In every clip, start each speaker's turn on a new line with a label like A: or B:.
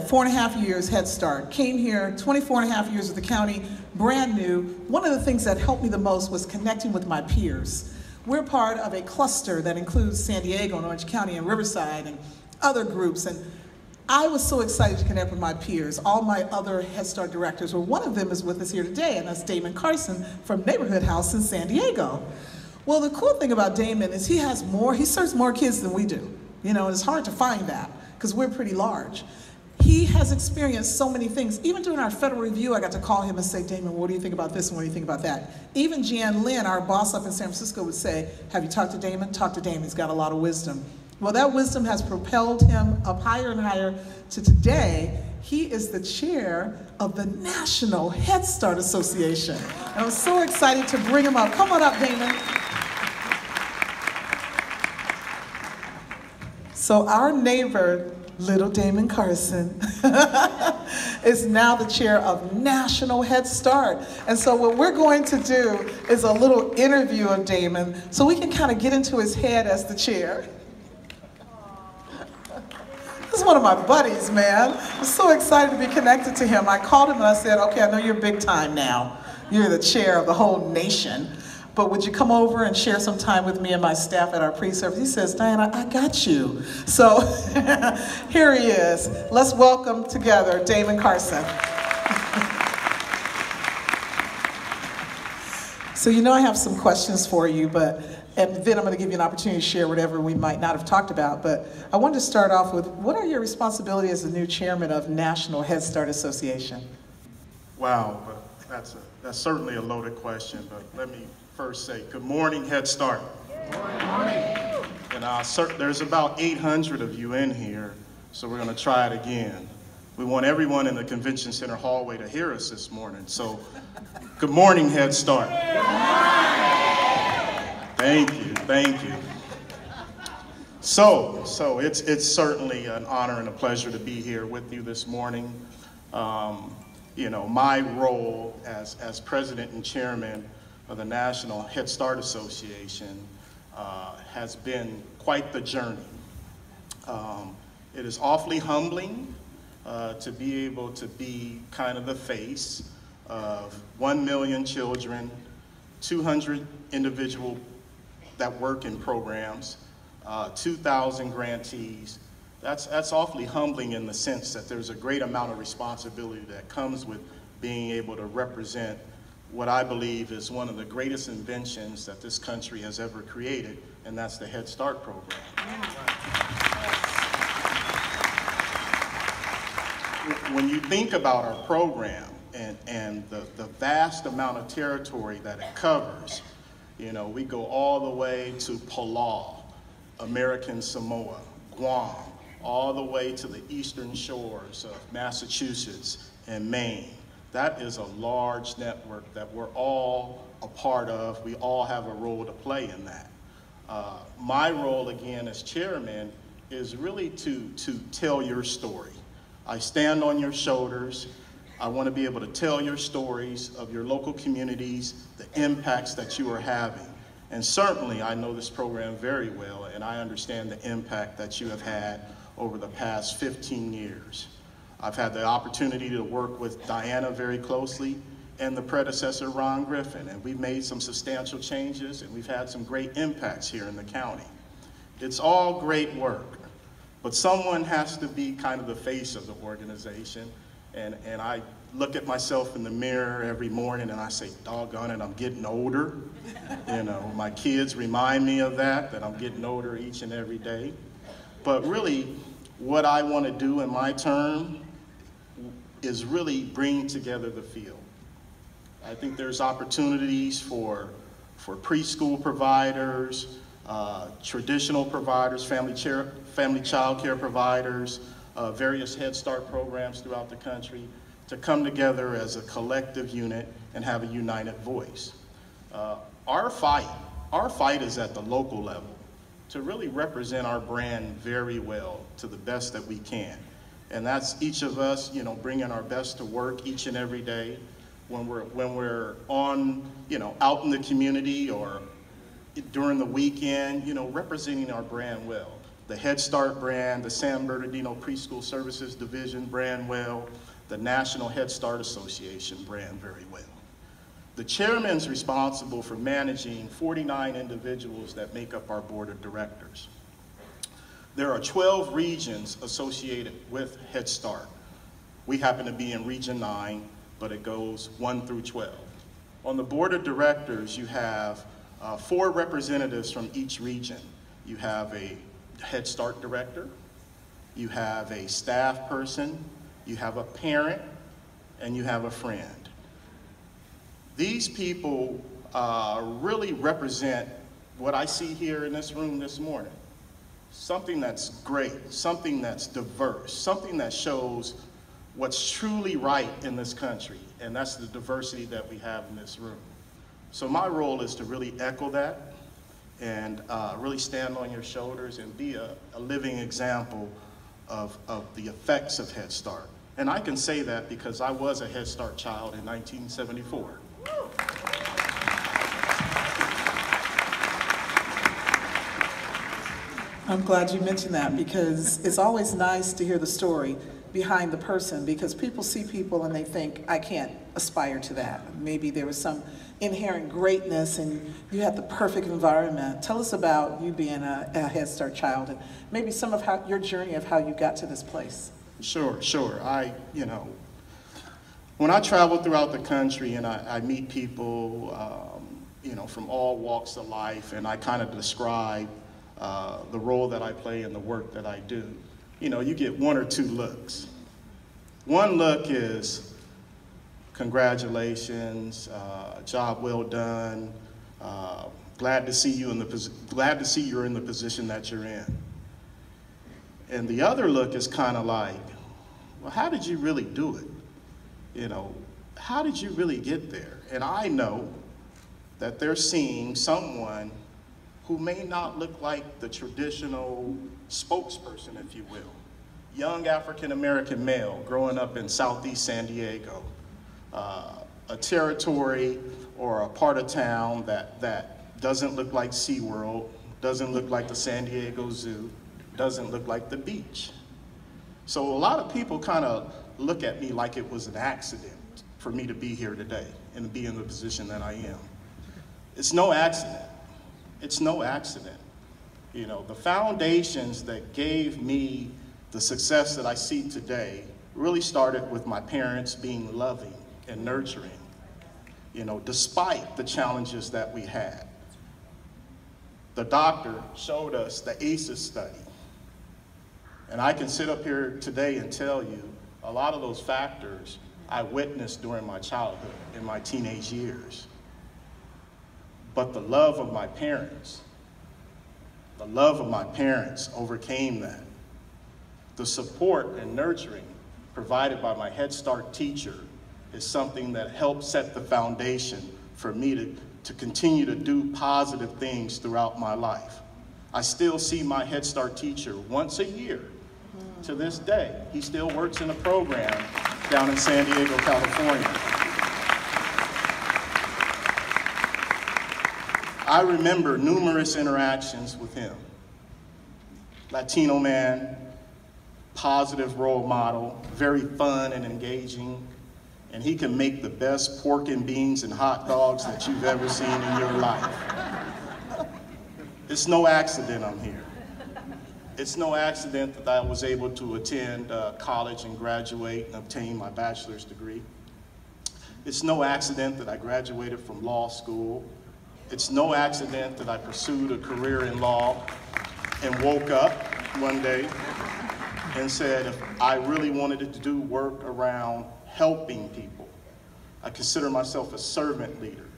A: 4.5 years Head Start. Came here, 24.5 years with the county, brand new. One of the things that helped me the most was connecting with my peers. We're part of a cluster that includes San Diego and Orange County and Riverside and other groups. And I was so excited to connect with my peers, all my other Head Start directors. Well, one of them is with us here today, and that's Damon Carson from Neighborhood House in San Diego. Well, the cool thing about Damon is he serves more kids than we do. You know, it's hard to find that because we're pretty large. He has experienced so many things. Even during our federal review, I got to call him and say, Damon, what do you think about this and what do you think about that? Even Jan Lynn, our boss up in San Francisco, would say, have you talked to Damon? Talk to Damon, he's got a lot of wisdom. Well, that wisdom has propelled him up higher and higher to today. He is the chair of the National Head Start Association. And I'm so excited to bring him up. Come on up, Damon. So our neighbor, little Damon Carson, is now the chair of National Head Start. And so what we're going to do is a little interview of Damon so we can kind of get into his head as the chair. This is one of my buddies, man. I'm so excited to be connected to him. I called him and I said, okay, I know you're big time now. You're the chair of the whole nation. But would you come over and share some time with me and my staff at our pre-service? He says, Diana, I got you. So here he is. Let's welcome together Damon Carson. So you know I have some questions for you, and then I'm going to give you an opportunity to share whatever we might not have talked about. But I wanted to start off with, what are your responsibilities as the new chairman of National Head Start Association?
B: Wow, that's certainly a loaded question, but let me first say, good morning, Head Start. Good morning. And there's about 800 of you in here, so we're going to try it again. We want everyone in the Convention Center hallway to hear us this morning. So, good morning, Head Start. Good morning. Thank you. So it's certainly an honor and a pleasure to be here with you this morning. You know, my role as president and chairman of the National Head Start Association has been quite the journey. It is awfully humbling to be able to be kind of the face of 1 million children, 200 individuals that work in programs, 2,000 grantees. That's awfully humbling in the sense that there's a great amount of responsibility that comes with being able to represent what I believe is one of the greatest inventions that this country has ever created, and that's the Head Start program. When you think about our program and the vast amount of territory that it covers, you know, we go all the way to Palau, American Samoa, Guam, all the way to the eastern shores of Massachusetts and Maine. That is a large network that we're all a part of. We all have a role to play in that. My role, again, as chairman, is really to tell your story. I stand on your shoulders. I want to be able to tell your stories of your local communities, the impacts that you are having. And certainly, I know this program very well, and I understand the impact that you have had over the past 15 years. I've had the opportunity to work with Diana very closely and the predecessor, Ron Griffin, and we've made some substantial changes and we've had some great impacts here in the county. It's all great work, but someone has to be kind of the face of the organization, and I look at myself in the mirror every morning and I say, doggone it, I'm getting older. You know, my kids remind me of that I'm getting older each and every day. But really, what I want to do in my term is really bring together the field. I think there's opportunities for preschool providers, traditional providers, family child care providers, various Head Start programs throughout the country to come together as a collective unit and have a united voice. Our fight is at the local level to really represent our brand very well to the best that we can. And that's each of us, you know, bringing our best to work each and every day when we're on, you know, out in the community or during the weekend, you know, representing our brand well. the Head Start brand, the San Bernardino Preschool Services Division brand well, the National Head Start Association brand very well. The chairman's responsible for managing 49 individuals that make up our board of directors. There are 12 regions associated with Head Start. We happen to be in Region 9, but it goes 1 through 12. On the board of directors, you have 4 representatives from each region. You have a Head Start director, you have a staff person, you have a parent, and you have a friend. These people really represent what I see here in this room this morning. Something that's great, something that's diverse, something that shows what's truly right in this country, and that's the diversity that we have in this room. So my role is to really echo that and really stand on your shoulders and be a living example of the effects of Head Start. And I can say that because I was a Head Start child in 1974.
A: I'm glad you mentioned that, because it's always nice to hear the story behind the person, because people see people and they think, I can't aspire to that. Maybe there was some inherent greatness and you had the perfect environment. Tell us about you being a Head Start child and maybe some of your journey of how you got to this place.
B: Sure. When I travel throughout the country and I meet people, from all walks of life, and I kind of describe the role that I play and the work that I do, you get 1 or 2 looks. One look is, congratulations, job well done, glad to see you're in the position that you're in. And the other look is kind of like, well, how did you really do it? How did you really get there? And I know that they're seeing someone who may not look like the traditional spokesperson, if you will. Young African-American male growing up in Southeast San Diego, a territory or a part of town that doesn't look like SeaWorld, doesn't look like the San Diego Zoo, doesn't look like the beach. So a lot of people kind of look at me like it was an accident for me to be here today and to be in the position that I am. It's no accident. It's no accident. The foundations that gave me the success that I see today really started with my parents being loving and nurturing, despite the challenges that we had. The doctor showed us the ACEs study. And I can sit up here today and tell you a lot of those factors I witnessed during my childhood, in my teenage years. But the love of my parents overcame that. The support and nurturing provided by my Head Start teacher is something that helped set the foundation for me to continue to do positive things throughout my life. I still see my Head Start teacher once a year to this day. He still works in a program down in San Diego, California. I remember numerous interactions with him. Latino man, positive role model, very fun and engaging, and he can make the best pork and beans and hot dogs that you've ever seen in your life. It's no accident I'm here. It's no accident that I was able to attend college and graduate and obtain my bachelor's degree. It's no accident that I graduated from law school. It's no accident that I pursued a career in law and woke up one day and said, if I really wanted to do work around helping people, I consider myself a servant leader.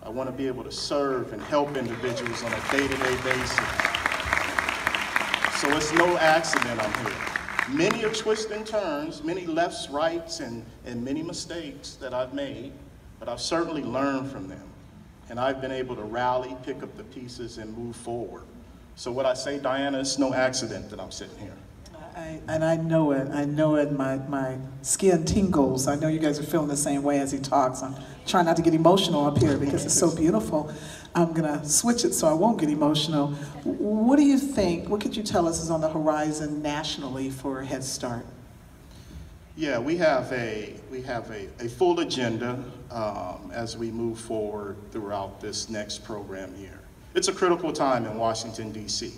B: I want to be able to serve and help individuals on a day-to-day basis. So it's no accident I'm here. Many are twists and turns, many lefts, rights, and many mistakes that I've made, but I've certainly learned from them. And I've been able to rally, pick up the pieces, and move forward. So what I say, Diana, it's no accident that I'm sitting here.
A: And I know it, my skin tingles. I know you guys are feeling the same way as he talks. I'm trying not to get emotional up here because it's so beautiful. I'm gonna switch it so I won't get emotional. What do you think, what could you tell us is on the horizon nationally for Head Start?
B: Yeah, we have a full agenda as we move forward throughout this next program year. It's a critical time in Washington, D.C.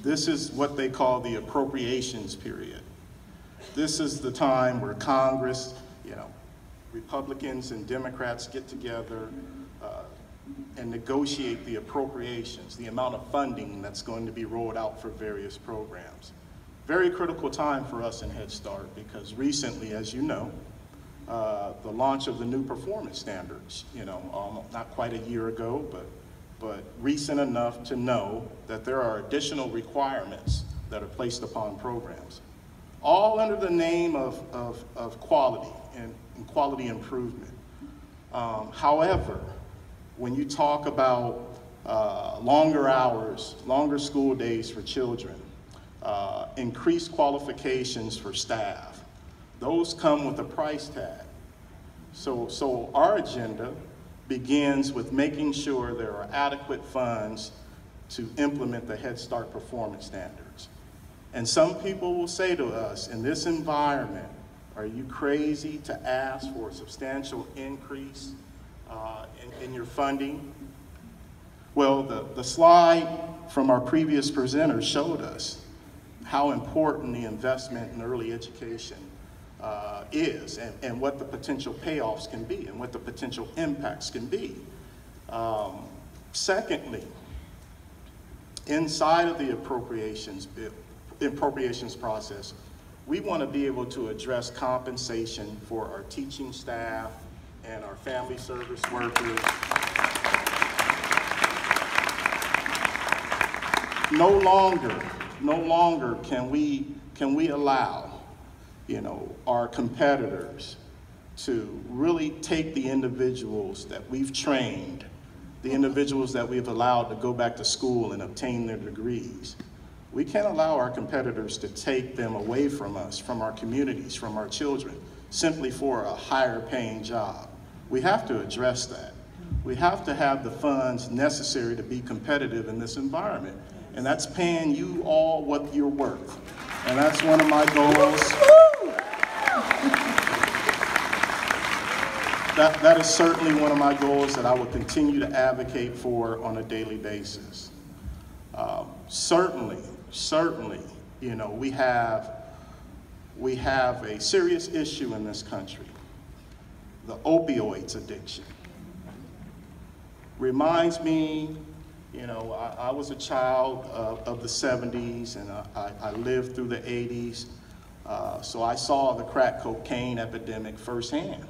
B: This is what they call the appropriations period. This is the time where Congress, Republicans and Democrats get together and negotiate the appropriations, the amount of funding that's going to be rolled out for various programs. Very critical time for us in Head Start because recently, as you know, the launch of the new performance standards, not quite a year ago, but recent enough to know that there are additional requirements that are placed upon programs, all under the name of quality and quality improvement. However, when you talk about longer hours, longer school days for children, increased qualifications for staff, those come with a price tag. So our agenda begins with making sure there are adequate funds to implement the Head Start performance standards. And some people will say to us, in this environment, are you crazy to ask for a substantial increase in your funding? Well, the slide from our previous presenter showed us how important the investment in early education is and what the potential payoffs can be and what the potential impacts can be. Secondly, inside of the appropriations process, we want to be able to address compensation for our teaching staff and our family service workers. No longer can we allow, our competitors to really take the individuals that we've trained, the individuals that we've allowed to go back to school and obtain their degrees. We can't allow our competitors to take them away from us, from our communities, from our children, simply for a higher paying job. We have to address that. We have to have the funds necessary to be competitive in this environment. And that's paying you all what you're worth. And that's one of my goals. That is certainly one of my goals that I will continue to advocate for on a daily basis. Certainly, we have a serious issue in this country, the opioids addiction. Reminds me, I was a child of the 70s and I lived through the 80s, so I saw the crack cocaine epidemic firsthand.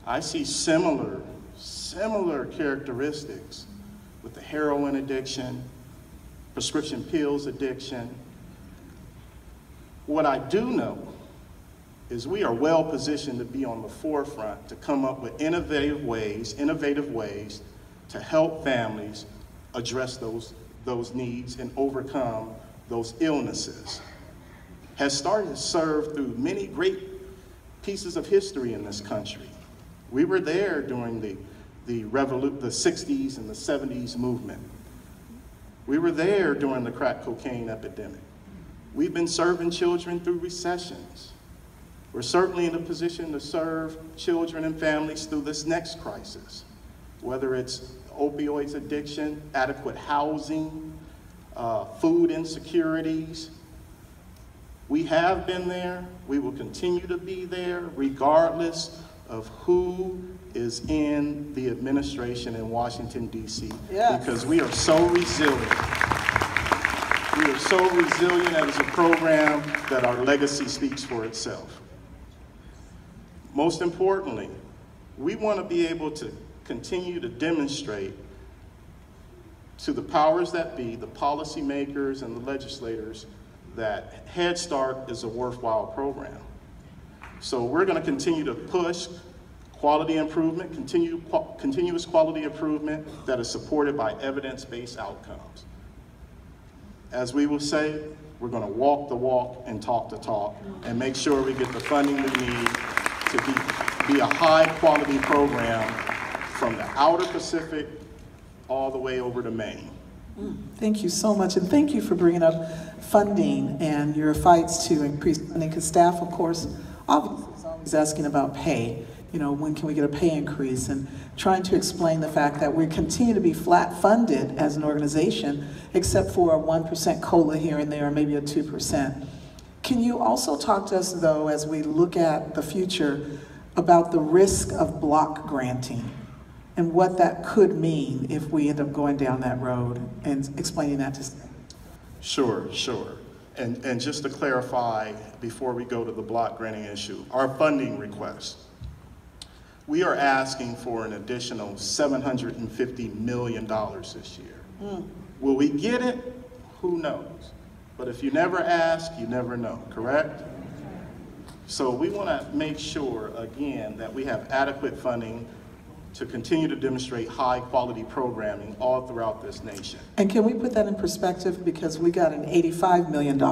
B: I see similar characteristics with the heroin addiction, prescription pills addiction. What I do know is we are well positioned to be on the forefront to come up with innovative ways to help families address those needs and overcome those illnesses. Has started to serve through many great pieces of history in this country. We were there during the 60s and the 70s movement. We were there during the crack cocaine epidemic. We've been serving children through recessions. We're certainly in a position to serve children and families through this next crisis, whether it's opioids addiction, adequate housing, food insecurities. We have been there. We will continue to be there regardless of who is in the administration in Washington, D.C. Yes. Because we are so resilient. We are so resilient as a program that our legacy speaks for itself. Most importantly, we want to be able to continue to demonstrate to the powers that be, the policymakers and the legislators, that Head Start is a worthwhile program. So we're going to continue to push quality improvement, continuous quality improvement that is supported by evidence-based outcomes. As we will say, We're going to walk the walk and talk the talk and make sure we get the funding we need to be a high-quality program from the outer Pacific all the way over to Maine.
A: Thank you so much, and thank you for bringing up funding and your fights to increase funding, because staff, of course, obviously is always asking about pay. You know, when can we get a pay increase, and trying to explain the fact that we continue to be flat funded as an organization, except for a 1% COLA here and there, maybe a 2%. Can you also talk to us, though, as we look at the future, about the risk of block granting and what that could mean if we end up going down that road, and explaining that to staff?
B: Sure. And just to clarify, before we go to the block granting issue, our funding request, we are asking for an additional $750 million this year. Will we get it? Who knows? But if you never ask, you never know, correct? So we want to make sure, again, that we have adequate funding to continue to demonstrate high quality programming all throughout this nation.
A: And can we put that in perspective? Because we got an $85 million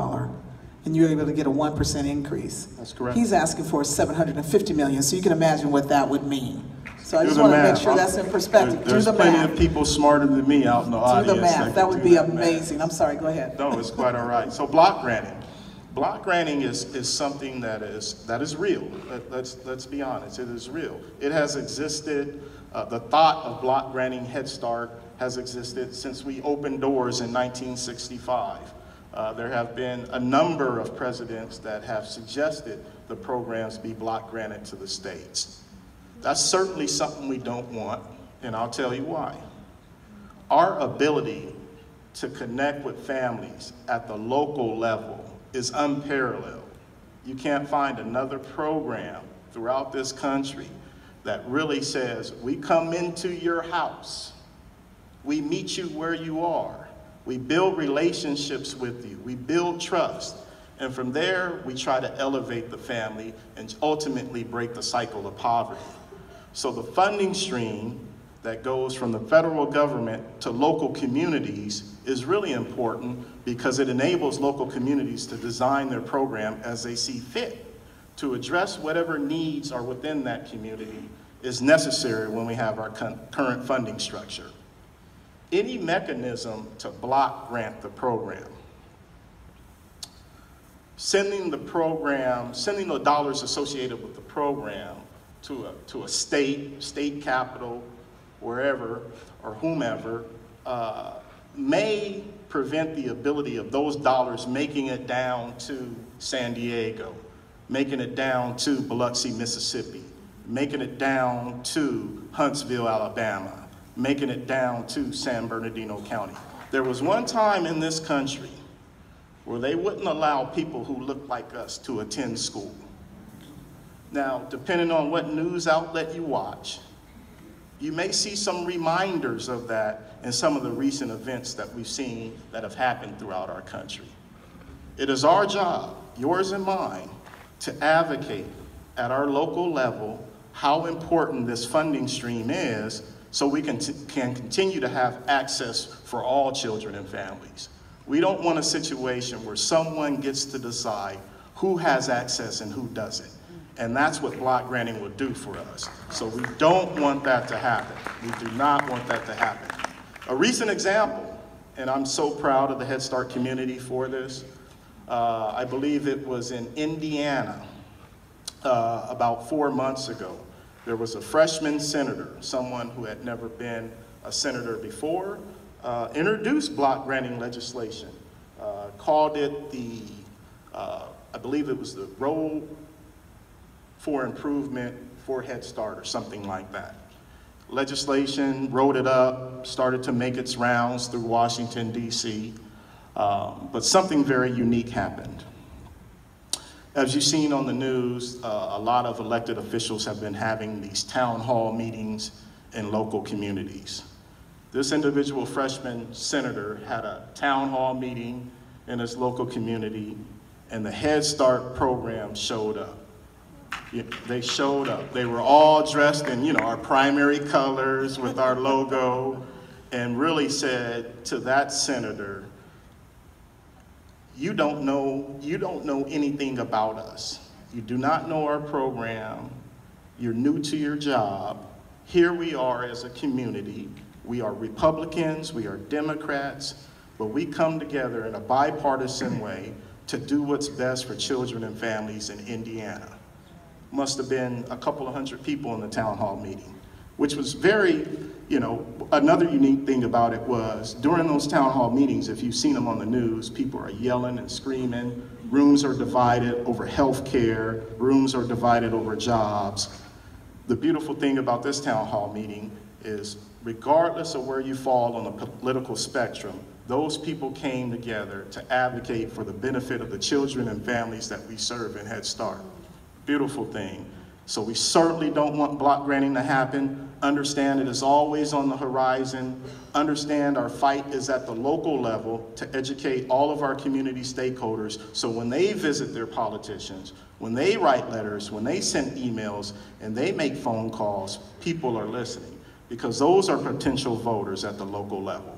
A: and you're able to get a 1% increase.
B: That's correct.
A: He's asking for $750 million, so you can imagine what that would mean. So I just want to make sure that's in perspective.
B: There's plenty of people smarter than me out in the audience.
A: Do the math. That would be amazing. I'm sorry, go ahead.
B: No, it's quite all right. So block granting. Block granting is something that is real. Let's be honest, it is real. It has existed. The thought of block granting Head Start has existed since we opened doors in 1965. There have been a number of presidents that have suggested the programs be block granted to the states. That's certainly something we don't want, and I'll tell you why. Our ability to connect with families at the local level is unparalleled. You can't find another program throughout this country that really says, we come into your house, we meet you where you are, we build relationships with you, we build trust, and from there we try to elevate the family and ultimately break the cycle of poverty. So the funding stream that goes from the federal government to local communities is really important, because it enables local communities to design their program as they see fit to address whatever needs are within that community is necessary when we have our current funding structure. Any mechanism to block grant the program, sending the dollars associated with the program to a state capital, wherever or whomever, may prevent the ability of those dollars making it down to San Diego, making it down to Biloxi, Mississippi, making it down to Huntsville, Alabama, making it down to San Bernardino County. There was one time in this country where they wouldn't allow people who looked like us to attend school. Now, depending on what news outlet you watch, you may see some reminders of that in some of the recent events that we've seen that have happened throughout our country. It is our job, yours and mine, to advocate at our local level how important this funding stream is, so we can continue to have access for all children and families. We don't want a situation where someone gets to decide who has access and who doesn't. And that's what block granting will do for us. So we don't want that to happen. We do not want that to happen. A recent example, and I'm so proud of the Head Start community for this, I believe it was in Indiana about 4 months ago. There was a freshman senator, someone who had never been a senator before, introduced block granting legislation, called it I believe it was the Roll for Improvement for Head Start or something like that. Legislation, wrote it up, started to make its rounds through Washington, D.C., but something very unique happened. As you've seen on the news, a lot of elected officials have been having these town hall meetings in local communities. This individual freshman senator had a town hall meeting in his local community, and the Head Start program showed up. They showed up. They were all dressed in, our primary colors with our logo, and really said to that senator, you don't know anything about us. You do not know our program. You're new to your job. Here we are as a community. We are Republicans, we are Democrats, but we come together in a bipartisan way to do what's best for children and families in Indiana. Must have been a couple of hundred people in the town hall meeting, which was very, another unique thing about it was during those town hall meetings, if you've seen them on the news, people are yelling and screaming. Rooms are divided over health care. Rooms are divided over jobs. The beautiful thing about this town hall meeting is regardless of where you fall on the political spectrum, those people came together to advocate for the benefit of the children and families that we serve in Head Start. Beautiful thing. So we certainly don't want block granting to happen. Understand it is always on the horizon. Understand our fight is at the local level to educate all of our community stakeholders so when they visit their politicians, when they write letters, when they send emails, and they make phone calls, people are listening because those are potential voters at the local level.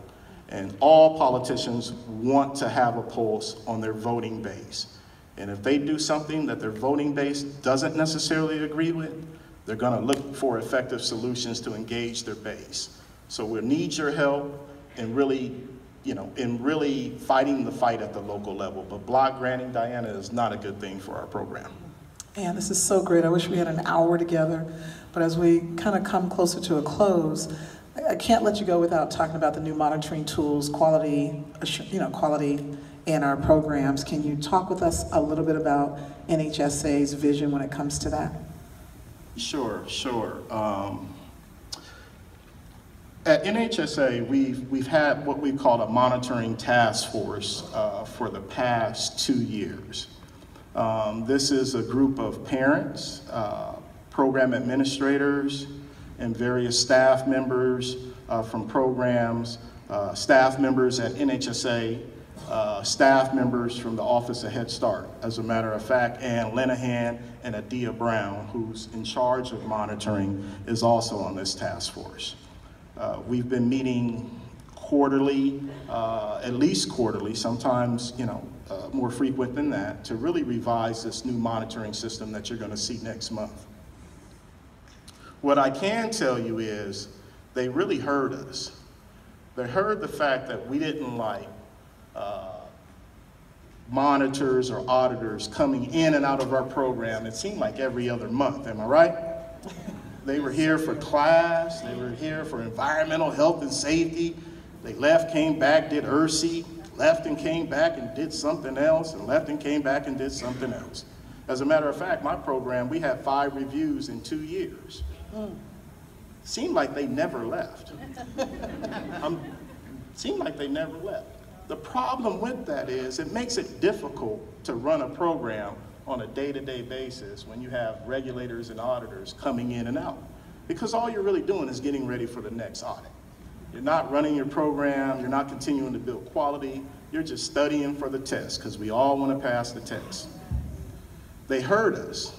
B: And all politicians want to have a pulse on their voting base. And if they do something that their voting base doesn't necessarily agree with, they're going to look for effective solutions to engage their base. So we'll need your help in really, fighting the fight at the local level. But block granting, Diana, is not a good thing for our program.
A: Man, this is so great. I wish we had an hour together. But as we kind of come closer to a close, I can't let you go without talking about the new monitoring tools, quality in our programs. Can you talk with us a little bit about NHSA's vision when it comes to that?
B: Sure. At NHSA, we've had what we call a monitoring task force for the past 2 years. This is a group of parents, program administrators, and various staff members from programs, staff members at NHSA, staff members from the Office of Head Start, as a matter of fact, Ann Linehan and Adia Brown, who's in charge of monitoring, is also on this task force. We've been meeting quarterly, at least quarterly, sometimes more frequent than that, to really revise this new monitoring system that you're going to see next month. What I can tell you is they really heard us. They heard the fact that we didn't like monitors or auditors coming in and out of our program. It seemed like every other month, am I right? They were here for class, they were here for environmental health and safety. They left, came back, did ERC, left and came back and did something else, and left and came back and did something else. As a matter of fact, my program, we had 5 reviews in 2 years. Seemed like they never left. Seemed like they never left. The problem with that is it makes it difficult to run a program on a day-to-day basis when you have regulators and auditors coming in and out. Because all you're really doing is getting ready for the next audit. You're not running your program, you're not continuing to build quality, you're just studying for the test because we all want to pass the test. They heard us.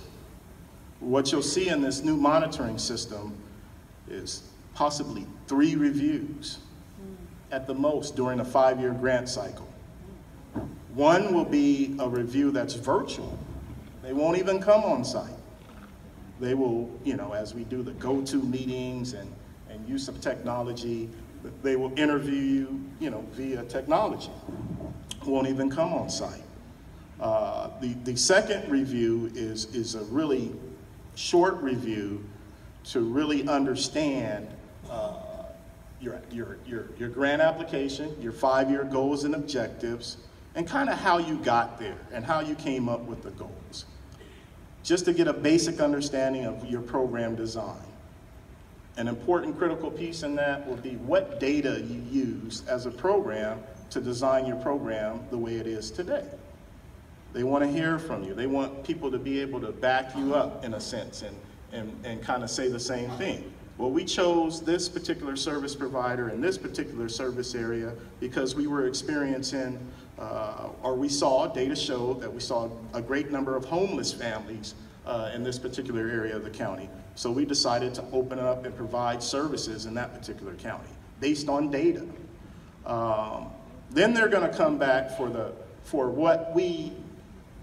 B: What you'll see in this new monitoring system is possibly 3 reviews at the most during a 5-year grant cycle. One will be a review that's virtual. They won't even come on site. They will, as we do the go-to meetings and use of technology, they will interview you, via technology. Won't even come on site. The second review is a really short review to really understand your grant application, your 5-year goals and objectives, and kind of how you got there and how you came up with the goals. Just to get a basic understanding of your program design. An important critical piece in that will be what data you use as a program to design your program the way it is today. They want to hear from you. They want people to be able to back you up in a sense and kind of say the same thing. Well, we chose this particular service provider in this particular service area because we were experiencing, data showed that we saw a great number of homeless families in this particular area of the county. So we decided to open up and provide services in that particular county based on data. Then they're going to come back for for what we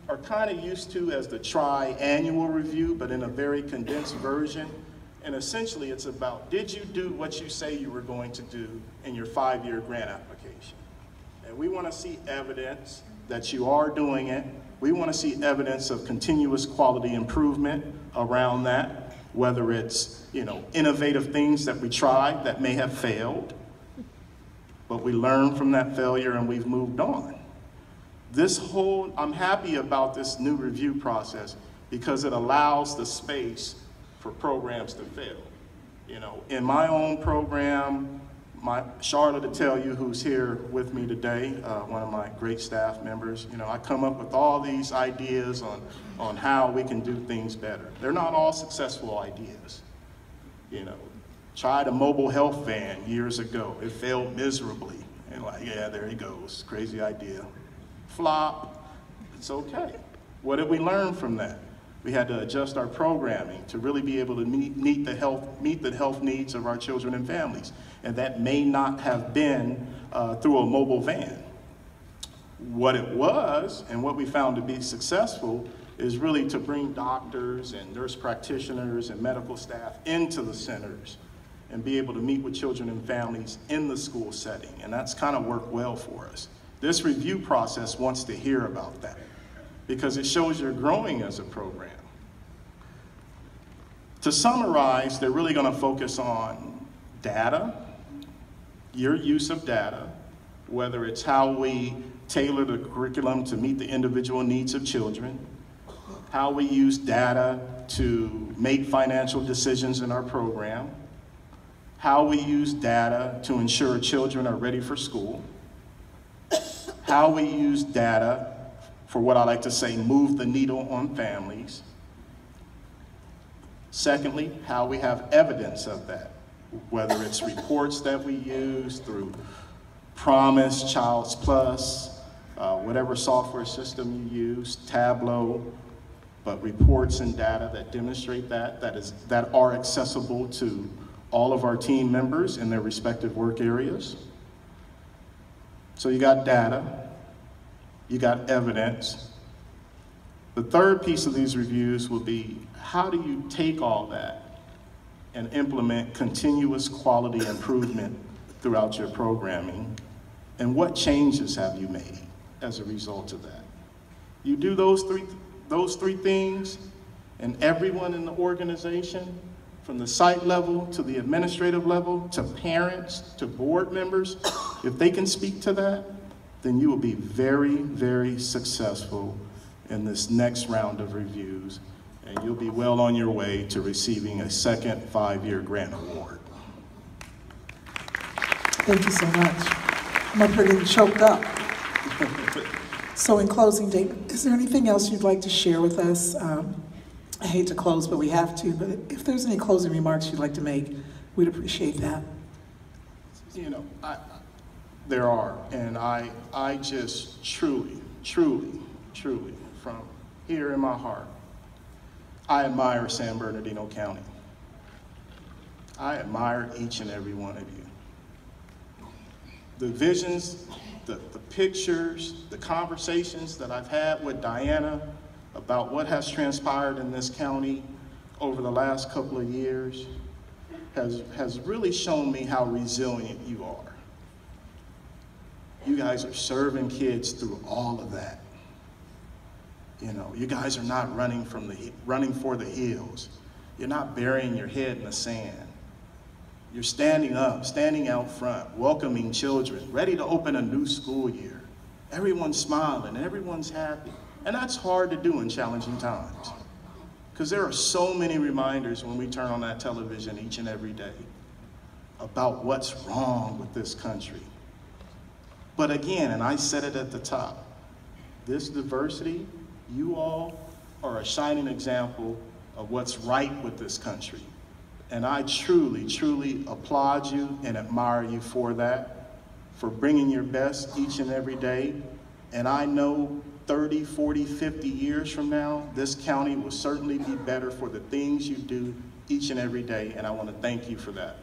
B: are kind of used to as the tri-annual review, but in a very condensed version. And essentially it's about, did you do what you say you were going to do in your 5-year grant application? And we want to see evidence that you are doing it. We want to see evidence of continuous quality improvement around that, whether it's, you know, innovative things that we tried that may have failed, but we learned from that failure and we've moved on. I'm happy about this new review process because it allows the space for programs to fail. You know, in my own program, Charlotte to tell you, who's here with me today, one of my great staff members, you know, I come up with all these ideas on how we can do things better. They're not all successful ideas. You know, tried a mobile health van years ago. It failed miserably. And like, yeah, there he goes, crazy idea. Flop, it's okay. What did we learn from that? We had to adjust our programming to really be able to meet the health needs of our children and families. And that may not have been through a mobile van. What it was, and what we found to be successful, is really to bring doctors and nurse practitioners and medical staff into the centers and be able to meet with children and families in the school setting. And that's kind of worked well for us. This review process wants to hear about that because it shows you're growing as a program. To summarize, they're really going to focus on data, your use of data, whether it's how we tailor the curriculum to meet the individual needs of children, how we use data to make financial decisions in our program, how we use data to ensure children are ready for school, how we use data for what I like to say, move the needle on families. Secondly, how we have evidence of that, whether it's reports that we use through Promise, Child's Plus, whatever software system you use, Tableau, but reports and data that demonstrate that are accessible to all of our team members in their respective work areas. So you got data, you got evidence. The third piece of these reviews will be, how do you take all that and implement continuous quality improvement throughout your programming? And what changes have you made as a result of that? You do those three things, and everyone in the organization, from the site level to the administrative level, to parents, to board members, if they can speak to that, then you will be very, very successful in this next round of reviews, and you'll be well on your way to receiving a second 5-year grant award.
A: Thank you so much. I'm up here getting choked up. So in closing, Damon, is there anything else you'd like to share with us? I hate to close, but we have to, but if there's any closing remarks you'd like to make, we'd appreciate that.
B: You know, there are, and I just truly, from here in my heart, I admire San Bernardino County. I admire each and every one of you. The visions, the pictures, the conversations that I've had with Diana about what has transpired in this county over the last couple of years has really shown me how resilient you are. You guys are serving kids through all of that. You know, you guys are not running for the hills. You're not burying your head in the sand. You're standing up, standing out front, welcoming children, ready to open a new school year. Everyone's smiling, everyone's happy. And that's hard to do in challenging times, because there are so many reminders when we turn on that television each and every day about what's wrong with this country. But again, and I said it at the top, this diversity, you all are a shining example of what's right with this country. And I truly, truly applaud you and admire you for that, for bringing your best each and every day. And I know 30, 40, 50 years from now, this county will certainly be better for the things you do each and every day, and I want to thank you for that.